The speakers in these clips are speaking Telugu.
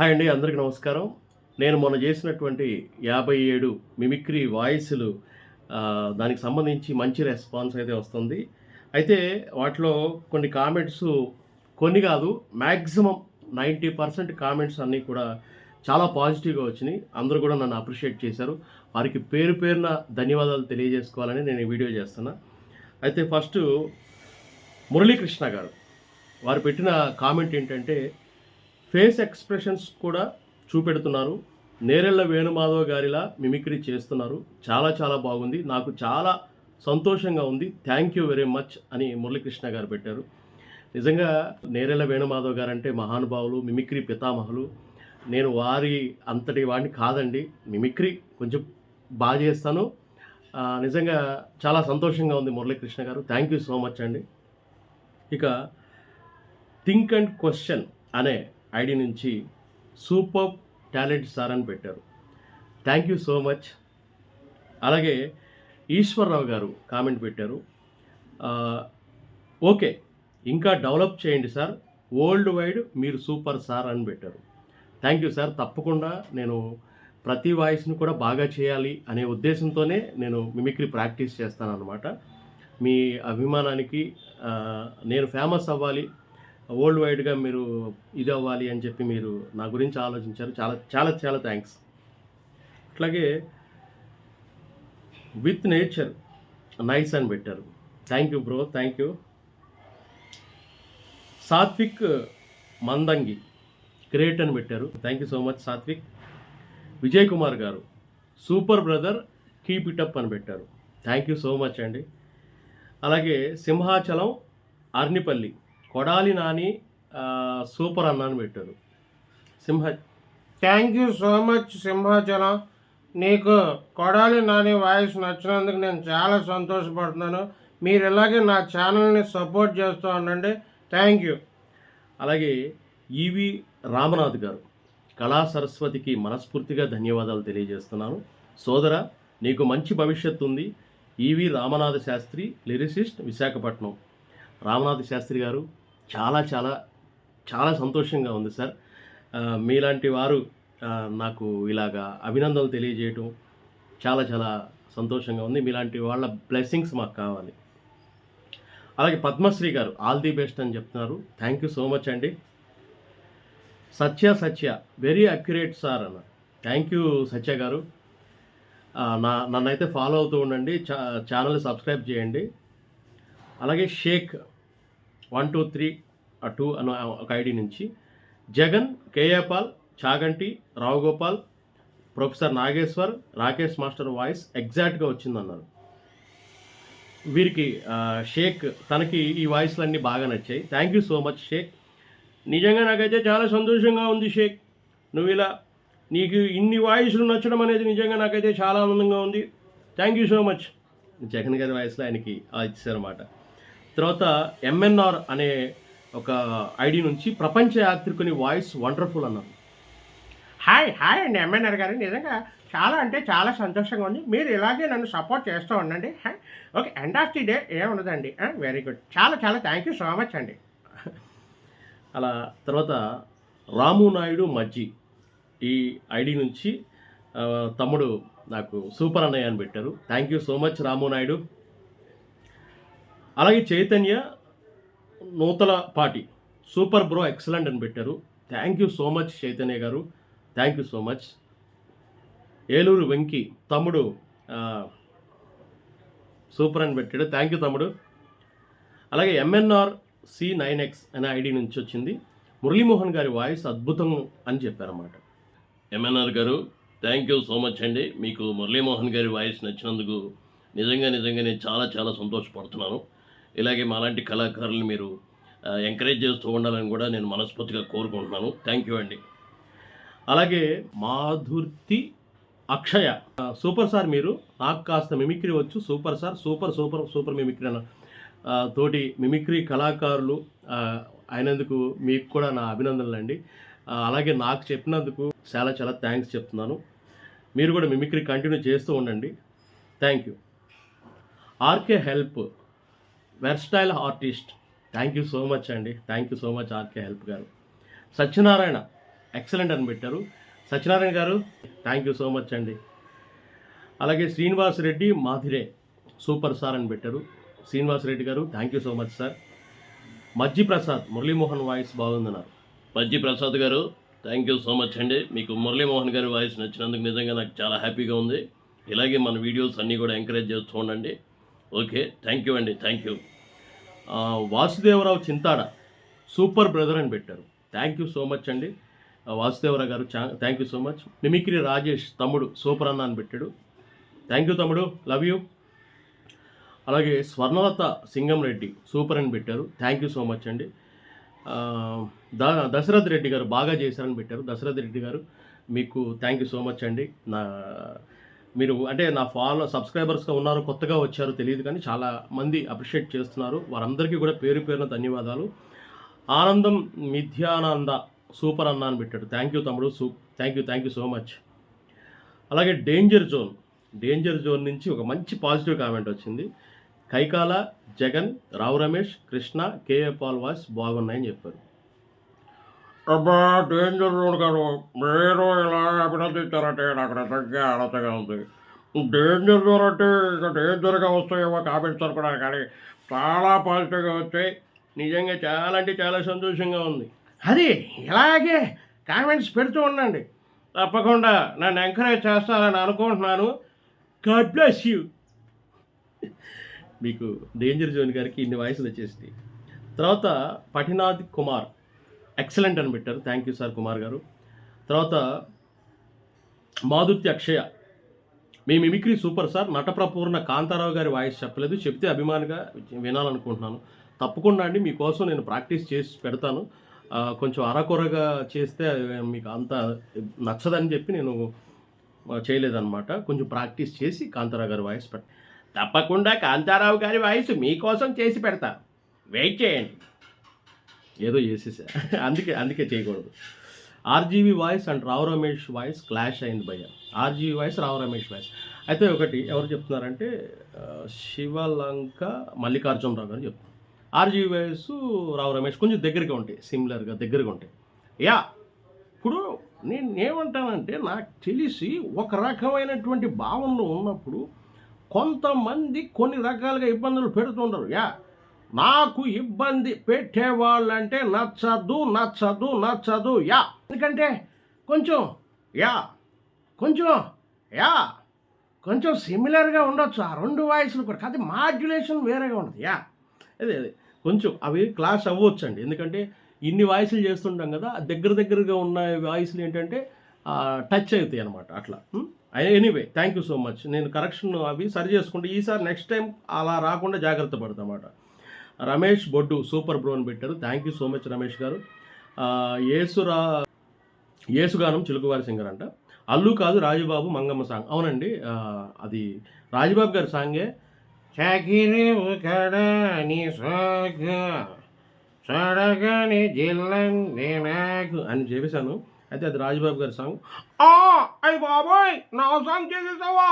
హాయ్ అండి, అందరికీ నమస్కారం. నేను మొన్న చేసినటువంటి 57 మిమిక్రీ వాయిస్‌లు దానికి సంబంధించి మంచి రెస్పాన్స్ అయితే వస్తుంది. అయితే వాటిలో కొన్ని కామెంట్సు కొన్ని కాదు, మాక్సిమం 90% కామెంట్స్ అన్నీ కూడా చాలా పాజిటివ్‌గా వచ్చినియి. అందరూ కూడా నన్ను అప్రిషియేట్ చేశారు. వారికి పేరు పేరున ధన్యవాదాలు తెలియజేసుకోవాలని నేను ఈ వీడియో చేస్తున్నా. అయితే ఫస్టు మురళీకృష్ణ గారు వారు పెట్టిన కామెంట్ ఏంటంటే, ఫేస్ ఎక్స్‌ప్రెషన్స్ కూడా చూపెడుతున్నారు. నేరెళ్ళ వేణుమాధవ్ గారిలా మిమిక్రీ చేస్తున్నారు. చాలా చాలా బాగుంది. నాకు చాలా సంతోషంగా ఉంది. థ్యాంక్ యూ వెరీ మచ్ అని మురళీకృష్ణ గారు పెట్టారు. నిజంగా నేరెళ్ళ వేణుమాధవ్ గారంటే మహానుభావులు, మిమిక్రీ పితామహులు. నేను వారి అంతటి వాడిని కాదండి. మిమిక్రీ కొంచెం చేస్తాను. నిజంగా చాలా సంతోషంగా ఉంది మురళీకృష్ణ గారు. థ్యాంక్ యూ సో మచ్ అండి. ఇక థింక్ అండ్ క్వశ్చన్ అనే ఐడి నుంచి సూపర్ టాలెంట్ సార్ అని పెట్టారు. Thank you so much. అలాగే ఈశ్వర్రావు గారు కామెంట్ పెట్టారు. ఓకే, ఇంకా డెవలప్ చేయండి సార్, వరల్డ్ వైడ్ మీరు సూపర్ సార్ అని పెట్టారు. Thank you sir. తప్పకుండా నేను ప్రతి వాయిస్ని కూడా బాగా చేయాలి అనే ఉద్దేశంతోనే నేను మిమిక్రీ ప్రాక్టీస్ చేస్తానన్నమాట. మీ అభిమానానికి నేను ఫేమస్ అవ్వాలి, వరల్డ్ వైడ్గా మీరు ఇది అవ్వాలి అని చెప్పి మీరు నా గురించి ఆలోచించారు. చాలా చాలా చాలా థ్యాంక్స్. అట్లాగే విత్ నేచర్ నైస్ అని పెట్టారు. Thank you bro, thank you. Satvik Mandangi great అని పెట్టారు. Thank you so much Satvik. Vijay Kumar garu super brother, keep it up అని పెట్టారు. థ్యాంక్ యూ సో మచ్ అండి. అలాగే సింహాచలం అర్నిపల్లి కొడాలి నాని సూపర్ అన్నాను పెట్టారు. Thank you so much Simhachalam. నీకు కొడాలి నాని వాయిస్ నచ్చినందుకు నేను చాలా సంతోషపడుతున్నాను. మీరు ఇలాగే నా ఛానల్ని సపోర్ట్ చేస్తూ ఉండండి. Thank you. అలాగే ఈవి రామనాథ్ గారు కళా సరస్వతికి మనస్ఫూర్తిగా ధన్యవాదాలు తెలియజేస్తున్నాను. సోదర, నీకు మంచి భవిష్యత్తు ఉంది. ఈవి రామనాథ శాస్త్రి, లిరిసిస్ట్, విశాఖపట్నం. రామనాథ శాస్త్రి గారు చాలా చాలా చాలా సంతోషంగా ఉంది సార్. మీలాంటి వారు నాకు ఇలాగా అభినందనలు తెలియజేయటం చాలా చాలా సంతోషంగా ఉంది. మీలాంటి వాళ్ళ బ్లెస్సింగ్స్ మాకు కావాలి. అలాగే పద్మశ్రీ గారు ఆల్ ది బెస్ట్ అని చెప్తున్నారు. థ్యాంక్ యూ సో మచ్ అండి. సత్య వెరీ అక్యురేట్ సార్ అన్న. థ్యాంక్ యూ సత్య గారు. నన్నైతే ఫాలో అవుతూ ఉండండి, ఛానల్ సబ్స్క్రైబ్ చేయండి. అలాగే షేక్ 123 అనే ఒక ఐడి నుంచి Jagan, K A Paul, Chaganti, Rao Gopal, professor Nageshwar, Rakesh master voice ఎగ్జాక్ట్గా వచ్చిందన్నారు. వీరికి షేక్ తనకి ఈ వాయిస్లన్నీ బాగా నచ్చాయి. Thank you so much Shaik. నిజంగా నాకైతే చాలా సంతోషంగా ఉంది షేక్. నువ్వు ఇలా నీకు ఇన్ని వాయిస్లు నచ్చడం అనేది నిజంగా నాకైతే చాలా ఆనందంగా ఉంది. Thank you so much. Jagan గారి వాయిస్లో ఆయనకి ఇచ్చారన్నమాట. తర్వాత ఎంఎన్ఆర్ అనే ఒక ఐడి నుంచి ప్రపంచ యాత్రికుని వాయిస్ వండర్ఫుల్ అన్నారు. హాయ్ అండి ఎంఎన్ఆర్ గారు. నిజంగా చాలా అంటే చాలా సంతోషంగా ఉంది. మీరు ఇలాగే నన్ను సపోర్ట్ చేస్తూ ఉండండి. Okay, end of the day ఏముండదండి. Very good. చాలా చాలా థ్యాంక్ యూ సో మచ్ అండి. అలా తర్వాత రాము నాయుడు మజ్జి ఈ ఐడి నుంచి తమ్ముడు నాకు సూపర్ అన్నయ్య అని పెట్టారు. Thank you so much Ramu Naidu. అలాగే Chaitanya Nuthalapati super bro excellent అని పెట్టారు. Thank you so much Chaitanya garu. Thank you so much. Eluru Venki తమ్ముడు సూపర్ అని పెట్టాడు. థ్యాంక్ యూ తమ్ముడు. అలాగే ఎంఎన్ఆర్ C9X అనే ఐడి నుంచి వచ్చింది. మురళీమోహన్ గారి వాయిస్ అద్భుతం అని చెప్పారన్నమాట. ఎంఎన్ఆర్ గారు థ్యాంక్ యూ సో మచ్ అండి. మీకు మురళీమోహన్ గారి వాయిస్ నచ్చినందుకు నిజంగా నేను చాలా చాలా సంతోషపడుతున్నాను. ఇలాగే మాలాంటి కళాకారులు మీరు ఎంకరేజ్ చేస్తూ ఉండాలని కూడా నేను మనస్ఫూర్తిగా కోరుకుంటున్నాను. థ్యాంక్ యూ అండి. అలాగే మాధుర్తి అక్షయ సూపర్ సార్, మీరు నాకు కాస్త మిమిక్రీ వచ్చు. సూపర్ సార్, సూపర్ మిమిక్రీ అన్న తోటి మిమిక్రీ కళాకారులు అయినందుకు మీకు కూడా నా అభినందనలు అండి. అలాగే నాకు చెప్పినందుకు చాలా చాలా థ్యాంక్స్ చెప్తున్నాను. మీరు కూడా మిమిక్రీ కంటిన్యూ చేస్తూ ఉండండి. Thank you. RK help versatile artist, thank you so much అండి. Thank you so much RK help garu. Satyanarayana excellent అని పెట్టారు. సత్యనారాయణ గారు థ్యాంక్ యూ సో మచ్ అండి. అలాగే శ్రీనివాస్ రెడ్డి మాధిరే సూపర్ సార్ అని పెట్టారు. Srinivas Reddy garu thank you so much sir. Majji Prasad Muralimohan voice బాగుందన్నారు. Majji Prasad garu thank you so much అండి. మీకు మురళీమోహన్ గారి వాయిస్ నచ్చినందుకు నిజంగా నాకు చాలా హ్యాపీగా ఉంది. ఇలాగే మన వీడియోస్ అన్నీ కూడా ఎంకరేజ్ చేస్తూ ఉండండి. ఓకే, థ్యాంక్ యూ అండి, thank you. Vasudevarao Chintada super brother అని పెట్టారు. థ్యాంక్ యూ సో మచ్ అండి వాసుదేవరావు గారు, thank you so much. Mimicry Rajesh తమ్ముడు సూపర్ అన్న అని పెట్టాడు. థ్యాంక్ యూ తమ్ముడు, లవ్ యూ. అలాగే స్వర్ణలత సింగం రెడ్డి సూపర్ అని పెట్టారు. థ్యాంక్ యూ సో మచ్ అండి. దశరథ్ రెడ్డి గారు బాగా చేశారని పెట్టారు. దశరథ్ రెడ్డి గారు మీకు థ్యాంక్ యూ సో మచ్ అండి. మీరు అంటే నా సబ్స్క్రైబర్స్గా ఉన్నారు, కొత్తగా వచ్చారు తెలియదు, కానీ చాలా మంది అప్రిషియేట్ చేస్తున్నారు. వారందరికీ కూడా పేరు పేరున ధన్యవాదాలు. ఆనందం మిథ్యానంద సూపర్ అన్న అని పెట్టాడు. థ్యాంక్ యూ తమ్ముడు, థ్యాంక్ యూ సో మచ్. అలాగే డేంజర్ జోన్ నుంచి ఒక మంచి పాజిటివ్ కామెంట్ వచ్చింది. Kaikala Jagan, Rao Ramesh, Krishna, KA Paul voice బాగున్నాయని చెప్పారు. అబ్బా డేంజర్ జోన్ గారు, మీరు ఇలా అభినందించారంటే నాకు నిజంగా ఆనందంగా ఉంది. డేంజర్ జోన్ అంటే ఇక డేంజర్గా వస్తాయేమో కామెంట్స్ అనుకున్నాను, కానీ చాలా పాజిటివ్గా వచ్చాయి. నిజంగా చాలా అంటే చాలా సంతోషంగా ఉంది. అది ఇలాగే కామెంట్స్ పెడుతూ ఉండండి, తప్పకుండా నన్ను ఎంకరేజ్ చేస్తారని అనుకుంటున్నాను. God bless you. మీకు డేంజర్ జోన్ గారికి ఇన్ని వాయిస్లు వచ్చేసింది. తర్వాత పఠినాథ్ కుమార్ ఎక్సలెంట్ అని పెట్టారు. థ్యాంక్ యూ సార్ కుమార్ గారు. తర్వాత మాధుర్తి అక్షయ మీ మిమిక్రీ సూపర్ సార్. నటప్రపూర్ణ కాంతారావు గారి వాయిస్ చెప్పలేదు, చెప్తే అభిమానిగా వినాలనుకుంటున్నాను. తప్పకుండా అండి, మీకోసం నేను ప్రాక్టీస్ చేసి పెడతాను. కొంచెం అరకొరగా చేస్తే మీకు అంత నచ్చదని చెప్పి నేను చేయలేదన్నమాట. కొంచెం ప్రాక్టీస్ చేసి కాంతారావు గారి వాయిస్ తప్పకుండా కాంతారావు గారి వాయిస్ మీకోసం చేసి పెడతా, వెయిట్ చేయండి. ఏదో చేసేసా, అందుకే చేయకూడదు. RGV voice and Rao Ramesh voice clash అయింది భయ్య. RGV voice, Rao Ramesh voice అయితే ఒకటి ఎవరు చెప్తున్నారంటే శివలంక మల్లికార్జునరావు గారు చెప్తున్నారు. ఆర్జీవి వాయిస్, రావు రమేష్ కొంచెం దగ్గరగా ఉంటాయి, సిమిలర్గా దగ్గరగా ఉంటాయి. యా, ఇప్పుడు నేను ఏమంటానంటే నాకు తెలిసి ఒక రకమైనటువంటి భావనలో ఉన్నప్పుడు కొంతమంది కొన్ని రకాలుగా ఇబ్బందులు పెడుతుంటారు. యా, నాకు ఇబ్బంది పెట్టేవాళ్ళంటే నచ్చదు. యా, ఎందుకంటే కొంచెం సిమిలర్గా ఉండొచ్చు ఆ రెండు వాయిస్లు కూడా, కాదు మాడ్యులేషన్ వేరేగా ఉంటుంది. యా, అదే కొంచెం అవి క్లాష్ అవ్వచ్చు అండి. ఎందుకంటే ఇన్ని వాయిస్లు చేస్తుంటాం కదా, దగ్గరగా ఉన్న వాయిస్లు ఏంటంటే టచ్ అవుతాయి అనమాట. అట్లా anyway thank you so much. నేను కరెక్షన్ అవి సరి చేసుకుంటే ఈసారి నెక్స్ట్ టైం అలా రాకుండా జాగ్రత్త పడతామాట. రమేష్ బొడ్డు సూపర్ బ్రో అని పెట్టారు. Thank you so much Ramesh గారు. యేసుగానం చిలుకువారి సింగర్ అంట. అల్లు కాదు రాజుబాబు మంగమ్మ సాంగ్. అవునండి, అది రాజుబాబు గారి సాంగే. చాకిరి నీ సాగు సడగని జిల్లంది నాకు అని చెప్పేశాను. అయితే అది రాజుబాబు గారి సాంగ్. అయ్యి బాబోయ్, నా సాంగ్ చేసేసావా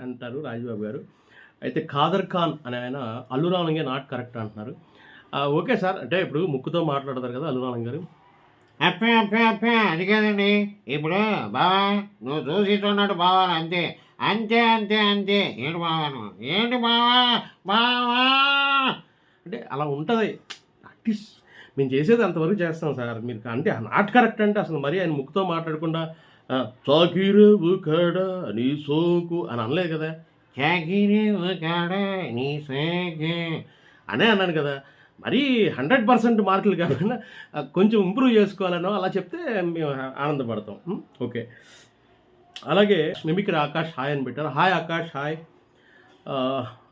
అంటారు రాజుబాబు గారు. అయితే ఖాదర్ ఖాన్ అని ఆయన అల్లురాలంగే నాట్ కరెక్ట్ అంటున్నారు. ఓకే సార్, అంటే ఇప్పుడు ముక్కుతో మాట్లాడతారు కదా అల్లురాలం గారు. అప్పే అది కాదండి. ఇప్పుడు బావా నువ్వు చూసి చూడట్టు బావాలి, అంతే. ఏంటి బావా అంటే అలా ఉంటుంది ప్రాక్టీస్. మేము చేసేది అంతవరకు చేస్తాం సార్. మీరు అంటే నాట్ కరెక్ట్ అంటే అసలు మరీ ఆయన ముక్కుతో మాట్లాడకుండా చాకిరేవు కాడ నీ సోకు అని అనలేదు కదా. చాకిరేవు కాడ నీ సోకు అనే అన్నాను కదా. మరీ 100% మార్కులు కాకుండా కొంచెం ఇంప్రూవ్ చేసుకోవాలనో అలా చెప్తే మేము ఆనందపడతాం. ఓకే, అలాగే మిమిక్రీ ఆకాష్ హాయ్ అని పెట్టారు. Hi Akash, hi.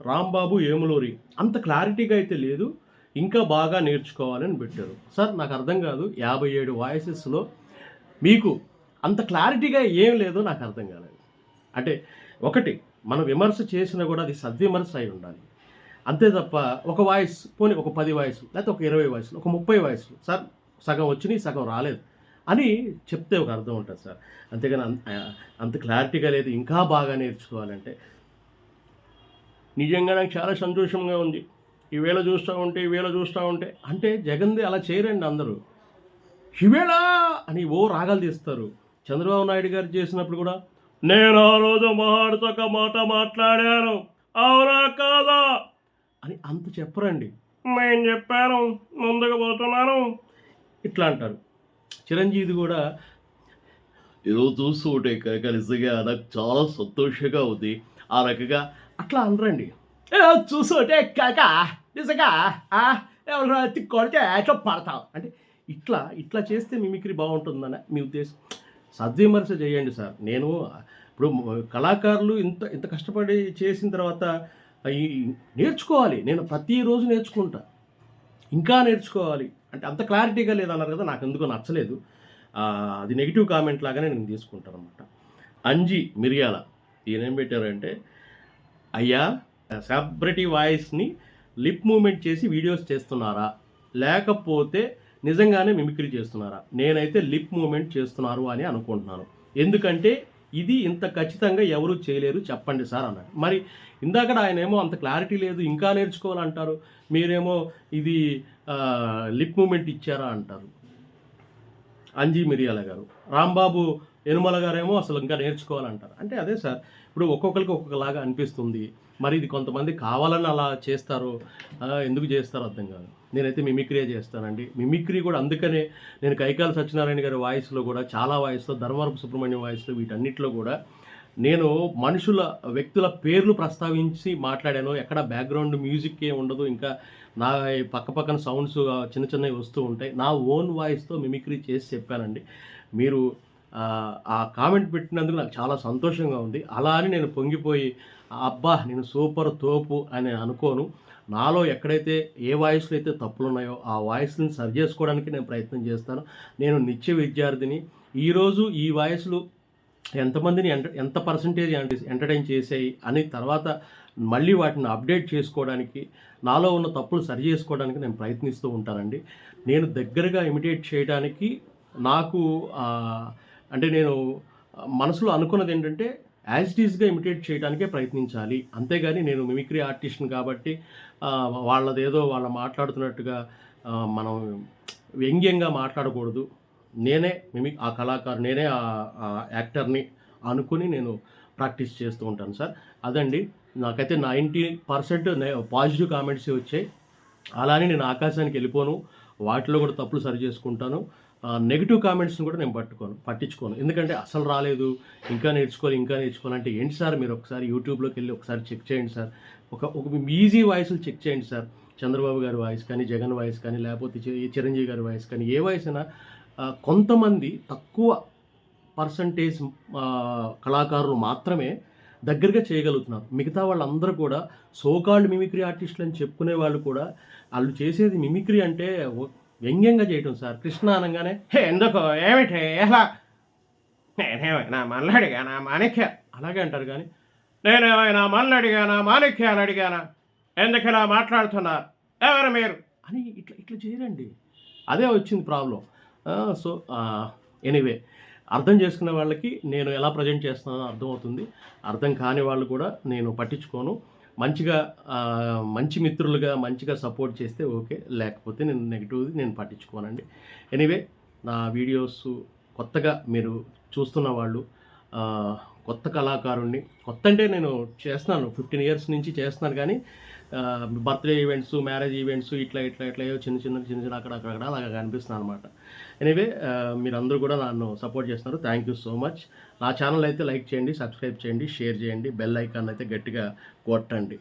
రాంబాబు ఏములూరి అంత క్లారిటీగా అయితే లేదు, ఇంకా బాగా నేర్చుకోవాలని పెట్టారు. సార్ నాకు అర్థం కాదు, 57 వాయిసెస్లో మీకు అంత క్లారిటీగా ఏం లేదో నాకు అర్థం కాలేదు. అంటే ఒకటి మనం విమర్శ చేసినా కూడా అది సద్విమర్శ అయి ఉండాలి, అంతే తప్ప ఒక వాయిస్ పోనీ ఒక 10 వాయిస్లు లేకపోతే ఒక 20 వాయిస్లు ఒక 30 వాయిస్లు సార్ సగం వచ్చినాయి సగం రాలేదు అని చెప్తే ఒక అర్థం ఉంటుంది సార్. అంతేగాని అంత క్లారిటీగా లేదు, ఇంకా బాగా నేర్చుకోవాలంటే. నిజంగా నాకు చాలా సంతోషంగా ఉంది. ఈవేళ చూస్తూ ఉంటే అంటే జగన్ది అలా చేయరండి అందరూ. శివేళ అని ఓ రాగాలు తీస్తారు. చంద్రబాబు నాయుడు గారు చేసినప్పుడు కూడా నేను ఆ రోజు మహాడితో ఒక మాట మాట్లాడాను, అవునా కాదా అని అంత చెప్పరండి. నేను చెప్పాను, ముందుకు పోతున్నాను ఇట్లా అంటారు. చిరంజీవి కూడా ఏదో చూస్తూ ఉంటే నిజంగా నాకు చాలా సంతోషంగా ఉంది ఆ రకంగా అట్లా అనరండి. చూస్తుంటే కాక నిజంగా ఎవరు కొడితే అట్లా పడతావు అంటే ఇట్లా ఇట్లా చేస్తే మిమిక్రీ బాగుంటుందన్న మీ ఉద్దేశం. సద్విమర్శ చేయండి సార్. నేను ఇప్పుడు కళాకారులు ఇంత ఇంత కష్టపడి చేసిన తర్వాత ఈ నేర్చుకోవాలి. నేను ప్రతిరోజు నేర్చుకుంటా, ఇంకా నేర్చుకోవాలి అంటే అంత క్లారిటీగా లేదన్నారు కదా, నాకు ఎందుకో నచ్చలేదు. అది నెగిటివ్ కామెంట్ లాగానే నేను తీసుకుంటాను అనమాట. అంజి మిరియాల ఈయనేం పెట్టారంటే, అయ్యా సెలబ్రిటీ వాయిస్ని లిప్ మూమెంట్ చేసి వీడియోస్ చేస్తున్నారా, లేకపోతే నిజంగానే మిమిక్రీ చేస్తున్నారా? నేనైతే లిప్ మూమెంట్ చేస్తున్నారు అని అనుకుంటున్నాను. ఎందుకంటే ఇది ఇంత ఖచ్చితంగా ఎవరు చేయలేరు, చెప్పండి సార్ అన్నాడు. మరి ఇందాక ఆయనేమో అంత క్లారిటీ లేదు, ఇంకా నేర్చుకోవాలంటారు, మీరేమో ఇది లిప్ మూమెంట్ ఇచ్చారా అంటారు. అంజీ మిరియాల గారు, రాంబాబు యనుమల గారేమో అసలు ఇంకా నేర్చుకోవాలంటారు. అంటే అదే సార్, ఇప్పుడు ఒక్కొక్కరికి ఒక్కొక్కలాగా అనిపిస్తుంది. మరి ఇది కొంతమంది కావాలని అలా చేస్తారు, ఎందుకు చేస్తారో అర్థం కాదు. నేనైతే మిమిక్రీ చేస్తానండి. మిమిక్రీ కూడా అందుకనే నేను కైకాల సత్యనారాయణ గారి వాయిస్లో కూడా, చాలా వాయిస్లో, ధర్మవరపు సుబ్రహ్మణ్యం వాయిస్లో, వీటన్నిటిలో కూడా నేను మనుషుల వ్యక్తుల పేర్లు ప్రస్తావించి మాట్లాడాను. ఎక్కడ బ్యాక్గ్రౌండ్ మ్యూజిక్ ఏమి ఉండదు, ఇంకా నా పక్కన సౌండ్స్ చిన్న చిన్నవి వస్తూ ఉంటాయి. నా ఓన్ వాయిస్తో మిమిక్రీ చేసి చెప్పానండి. మీరు ఆ కామెంట్ పెట్టినందుకు నాకు చాలా సంతోషంగా ఉంది. అలా అని నేను పొంగిపోయి అబ్బా నేను సూపర్ తోపు అని అనుకోను. నాలో ఎక్కడైతే ఏ వాయిస్లో అయితే తప్పులు ఉన్నాయో ఆ వాయిస్ని సరి చేసుకోవడానికి నేను ప్రయత్నం చేస్తాను. నేను నిత్య విద్యార్థిని. ఈరోజు ఈ వాయిస్లు ఎంతమందిని ఎంత పర్సంటేజ్ ఎంటర్టైన్ చేసాయి అని తర్వాత మళ్ళీ వాటిని అప్డేట్ చేసుకోవడానికి, నాలో ఉన్న తప్పులు సరి చేసుకోవడానికి నేను ప్రయత్నిస్తూ ఉంటానండి. నేను దగ్గరగా ఇమిటేట్ చేయడానికి నాకు అంటే నేను మనసులో అనుకున్నది ఏంటంటే యాజ్ ఇట్ ఈస్గా ఇమిటేట్ చేయడానికే ప్రయత్నించాలి. అంతేగాని నేను మిమిక్రీ ఆర్టిస్ట్ని కాబట్టి వాళ్ళదేదో వాళ్ళు మాట్లాడుతున్నట్టుగా మనం వ్యంగ్యంగా మాట్లాడకూడదు. నేనే ఆ కళాకారు, నేనే ఆ యాక్టర్ని అనుకుని నేను ప్రాక్టీస్ చేస్తూ ఉంటాను సార్. అదండి, నాకైతే 90% పాజిటివ్ కామెంట్స్ వచ్చాయి. అలా అని నేను ఆకాశానికి వెళ్ళిపోను, వాటిలో కూడా తప్పులు సరి చేసుకుంటాను. నెగిటివ్ కామెంట్స్ని కూడా నేను పట్టించుకోను. ఎందుకంటే అసలు రాలేదు, ఇంకా నేర్చుకోవాలి అంటే ఏంటి సార్, మీరు ఒకసారి యూట్యూబ్లోకి వెళ్ళి ఒకసారి చెక్ చేయండి సార్. ఒక ఈజీ వాయిస్లు చెక్ చేయండి సార్. చంద్రబాబు గారి వాయిస్ కానీ, జగన్ వాయిస్ కానీ, లేకపోతే చిరంజీవి గారి వాయిస్ కానీ, ఏ వాయిస్ అయినా కొంతమంది తక్కువ పర్సంటేజ్ కళాకారులు మాత్రమే దగ్గరగా చేయగలుగుతున్నారు. మిగతా వాళ్ళందరూ కూడా సోకాల్డ్ మిమిక్రీ ఆర్టిస్టులు అని చెప్పుకునే వాళ్ళు కూడా వాళ్ళు చేసేది మిమిక్రీ అంటే వ్యంగ్యంగా చేయటం సార్. కృష్ణ అనగానే ఎందుకు ఏమిటి ఎలా నేనేమైనా మల్లడిగానా మాణిక్య అలాగే అంటారు. కానీ నేనేమైనా మల్లడిగానా మాణిక్యాలు అడిగానా, ఎందుకు ఇలా మాట్లాడుతున్నారు, ఎవరు మీరు అని ఇట్లా ఇట్లా చేయరండి. అదే వచ్చింది ప్రాబ్లం. సో ఎనీవే, అర్థం చేసుకునే వాళ్ళకి నేను ఎలా ప్రజెంట్ చేస్తున్నానో అర్థమవుతుంది. అర్థం కాని వాళ్ళు కూడా నేను పట్టించుకోను. మంచిగా మంచి మిత్రులుగా మంచిగా సపోర్ట్ చేస్తే ఓకే, లేకపోతే నేను నెగిటివ్ది నేను పట్టించుకోనండి. ఎనీవే, నా వీడియోస్ కొత్తగా మీరు చూస్తున్న వాళ్ళు, కొత్త కళాకారుణ్ణి, కొత్త అంటే నేను చేస్తున్నాను 15 years నుంచి చేస్తున్నాను. కానీ బర్త్డే ఈవెంట్స్, మ్యారేజ్ ఈవెంట్స్ ఇట్లా చిన్న అక్కడ అలాగా కనిపిస్తున్నాను అనమాట. ఎనీవే, మీరందరూ కూడా నన్ను సపోర్ట్ చేస్తున్నారు. Thank you so much. నా ఛానల్ అయితే లైక్ చేయండి, సబ్స్క్రైబ్ చేయండి, షేర్ చేయండి, బెల్ ఐకాన్ అయితే గట్టిగా కొట్టండి.